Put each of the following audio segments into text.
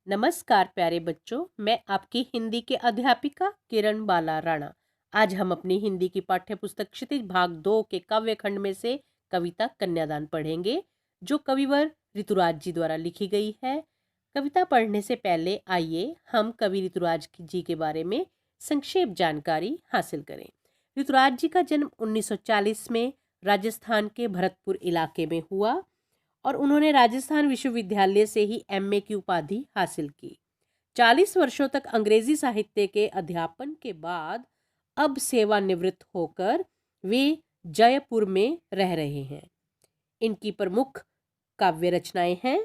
नमस्कार प्यारे बच्चों, मैं आपकी हिंदी के अध्यापिका किरण बाला राणा। आज हम अपनी हिंदी की पाठ्य पुस्तक क्षितिज भाग 2 के काव्य खंड में से कविता कन्यादान पढ़ेंगे, जो कविवर ऋतुराज जी द्वारा लिखी गई है। कविता पढ़ने से पहले आइए हम कवि ऋतुराज जी के बारे में संक्षेप जानकारी हासिल करें। ऋतुराज जी का जन्म 1940 में राजस्थान के भरतपुर इलाके में हुआ और उन्होंने राजस्थान विश्वविद्यालय से ही एमए की उपाधि हासिल की। 40 वर्षों तक अंग्रेजी साहित्य के अध्यापन के बाद अब सेवानिवृत्त होकर वे जयपुर में रह रहे हैं। इनकी प्रमुख काव्य रचनाएं हैं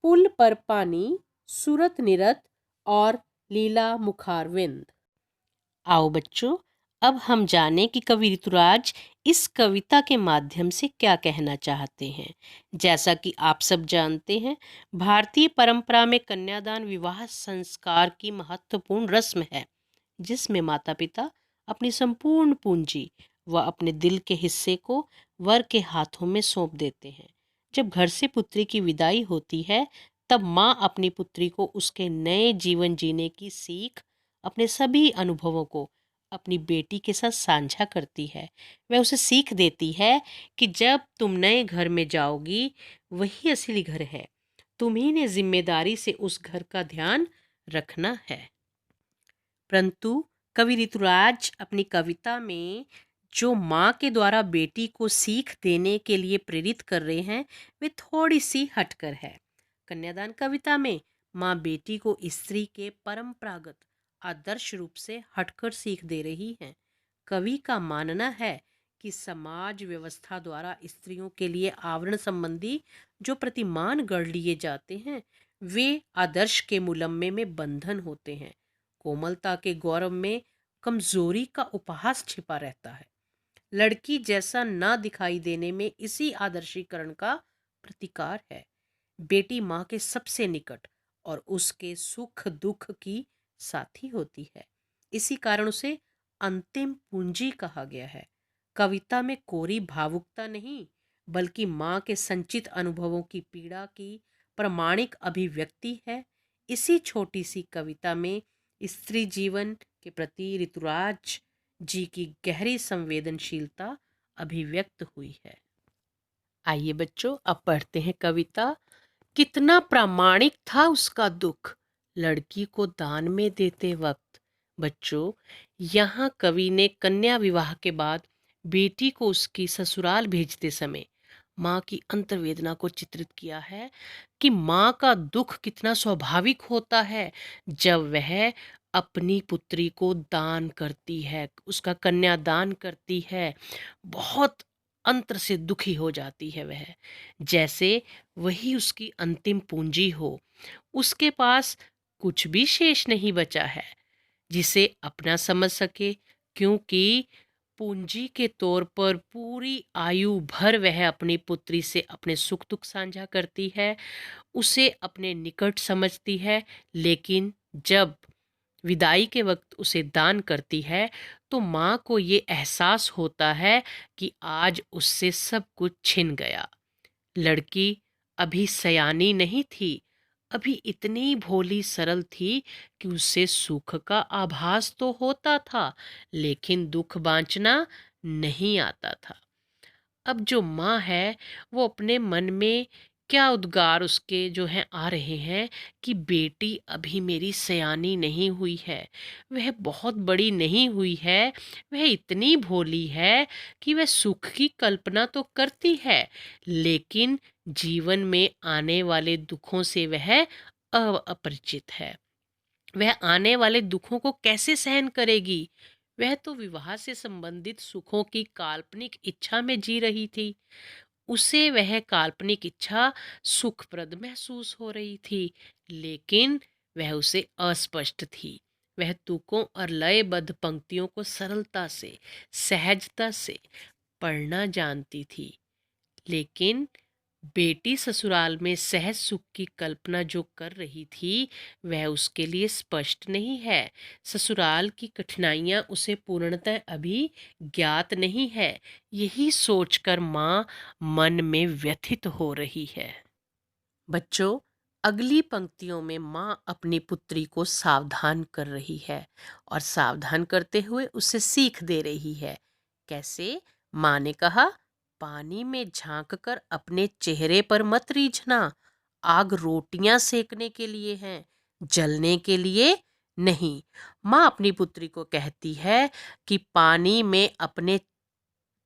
पुल पर पानी, सूरत निरत और लीला मुखारविंद। आओ बच्चों, अब हम जानें कि कवि ऋतुराज इस कविता के माध्यम से क्या कहना चाहते हैं। जैसा कि आप सब जानते हैं, भारतीय परंपरा में कन्यादान विवाह संस्कार की महत्वपूर्ण रस्म है, जिसमें माता पिता अपनी संपूर्ण पूंजी व अपने दिल के हिस्से को वर के हाथों में सौंप देते हैं। जब घर से पुत्री की विदाई होती है, तब माँ अपनी पुत्री को उसके नए जीवन जीने की सीख, अपने सभी अनुभवों को अपनी बेटी के साथ साझा करती है। वह उसे सीख देती है कि जब तुम नए घर में जाओगी, वही असली घर है। तुम्ही ने जिम्मेदारी से उस घर का ध्यान रखना है। परंतु कवि ऋतुराज अपनी कविता में जो माँ के द्वारा बेटी को सीख देने के लिए प्रेरित कर रहे हैं, वे थोड़ी सी हटकर है। कन्यादान कविता में माँ बेटी को स्त्री के परंपरागत आदर्श रूप से हटकर सीख दे रही हैं। कवि का मानना है कि समाज व्यवस्था द्वारा स्त्रियों के लिए आवरण संबंधी जो प्रतिमान गढ़ लिए जाते हैं, वे आदर्श के मुलम्मे में बंधन होते हैं। कोमलता के गौरव में कमजोरी का उपहास छिपा रहता है। लड़की जैसा ना दिखाई देने में इसी आदर्शीकरण का प्रतिकार है। बेटी माँ के सबसे निकट और उसके सुख दुख की साथी होती है। इसी कारण उसे अंतिम पूंजी कहा गया है। कविता में कोरी भावुकता नहीं, बल्कि माँ के संचित अनुभवों की पीड़ा की प्रामाणिक अभिव्यक्ति है। इसी छोटी सी कविता में स्त्री जीवन के प्रति ऋतुराज जी की गहरी संवेदनशीलता अभिव्यक्त हुई है। आइए बच्चों, अब पढ़ते हैं कविता। कितना प्रामाणिक था उसका दुख, लड़की को दान में देते वक्त। बच्चों, यहाँ कवि ने कन्या विवाह के बाद बेटी को उसकी ससुराल भेजते समय माँ की अंतर्वेदना को चित्रित किया है कि माँ का दुख कितना स्वाभाविक होता है जब वह अपनी पुत्री को दान करती है, उसका कन्यादान करती है। बहुत अंतर से दुखी हो जाती है वह, जैसे वही उसकी अंतिम पूंजी हो। उसके पास कुछ भी शेष नहीं बचा है जिसे अपना समझ सके, क्योंकि पूंजी के तौर पर पूरी आयु भर वह अपनी पुत्री से अपने सुख दुख साझा करती है, उसे अपने निकट समझती है। लेकिन जब विदाई के वक्त उसे दान करती है, तो माँ को ये एहसास होता है कि आज उससे सब कुछ छिन गया। लड़की अभी सयानी नहीं थी, अभी इतनी भोली सरल थी कि उसे सुख का आभास तो होता था, लेकिन दुख बांचना नहीं आता था। अब जो माँ है, वो अपने मन में क्या उद्गार उसके जो हैं आ रहे हैं कि बेटी अभी मेरी सयानी नहीं हुई है, वह बहुत बड़ी नहीं हुई है, वह इतनी भोली है कि वह सुख की कल्पना तो करती है, लेकिन जीवन में आने वाले दुखों से वह अपरिचित है। वह आने वाले दुखों को कैसे सहन करेगी? वह तो विवाह से संबंधित सुखों की काल्पनिक इच्छा में जी रही थी। उसे वह काल्पनिक इच्छा सुखप्रद महसूस हो रही थी, लेकिन वह उसे अस्पष्ट थी। वह तुकों और लयबद्ध पंक्तियों को सरलता से, सहजता से पढ़ना जानती थी, लेकिन बेटी ससुराल में सहज सुख की कल्पना जो कर रही थी, वह उसके लिए स्पष्ट नहीं है। ससुराल की कठिनाइयां उसे पूर्णतः अभी ज्ञात नहीं है। यही सोचकर माँ मन में व्यथित हो रही है। बच्चों, अगली पंक्तियों में माँ अपनी पुत्री को सावधान कर रही है और सावधान करते हुए उसे सीख दे रही है। कैसे? माँ ने कहा, पानी में झांक कर अपने चेहरे पर मत रीझना। आग रोटियां सेकने के लिए है, जलने के लिए नहीं। माँ अपनी पुत्री को कहती है कि पानी में अपने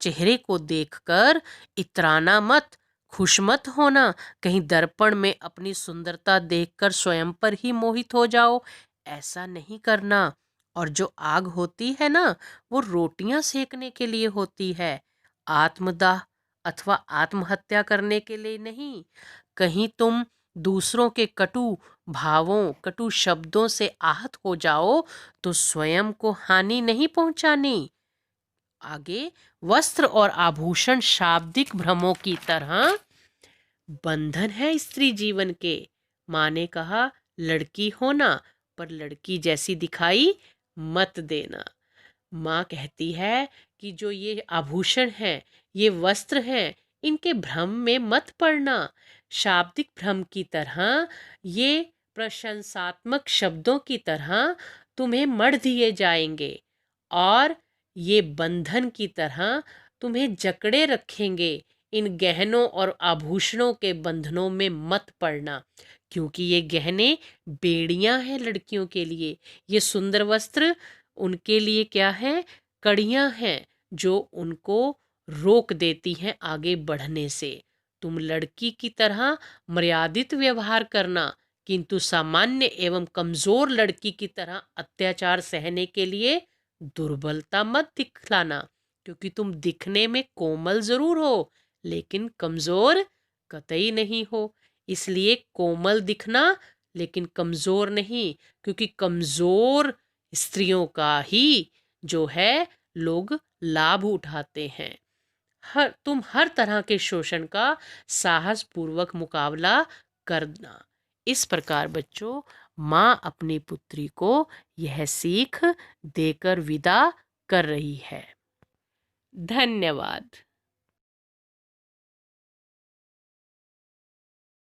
चेहरे को देखकर इतराना मत, खुश मत होना। कहीं दर्पण में अपनी सुंदरता देखकर स्वयं पर ही मोहित हो जाओ, ऐसा नहीं करना। और जो आग होती है ना, वो रोटियां सेकने के लिए होती है, आत्मदाह अथवा आत्महत्या करने के लिए नहीं। कहीं तुम दूसरों के कटु भावों, कटु शब्दों से आहत हो जाओ तो स्वयं को हानि नहीं पहुंचानी। आगे, वस्त्र और आभूषण शाब्दिक भ्रमों की तरह बंधन है स्त्री जीवन के। माँ ने कहा, लड़की होना पर लड़की जैसी दिखाई मत देना। माँ कहती है कि जो ये आभूषण हैं, ये वस्त्र हैं, इनके भ्रम में मत पड़ना। शाब्दिक भ्रम की तरह, ये प्रशंसात्मक शब्दों की तरह तुम्हें मढ़ दिए जाएंगे और ये बंधन की तरह तुम्हें जकड़े रखेंगे। इन गहनों और आभूषणों के बंधनों में मत पड़ना, क्योंकि ये गहने बेड़ियां हैं लड़कियों के लिए। ये सुंदर वस्त्र उनके लिए क्या है? कड़ियां हैं जो उनको रोक देती हैं आगे बढ़ने से। तुम लड़की की तरह मर्यादित व्यवहार करना, किंतु सामान्य एवं कमजोर लड़की की तरह अत्याचार सहने के लिए दुर्बलता मत दिखलाना, क्योंकि तुम दिखने में कोमल जरूर हो लेकिन कमजोर कतई नहीं हो। इसलिए कोमल दिखना लेकिन कमजोर नहीं, क्योंकि कमजोर स्त्रियों का ही जो है लोग लाभ उठाते हैं। तुम हर तरह के शोषण का साहस पूर्वक मुकाबला करना। इस प्रकार बच्चों, माँ अपनी पुत्री को यह सीख देकर विदा कर रही है। धन्यवाद।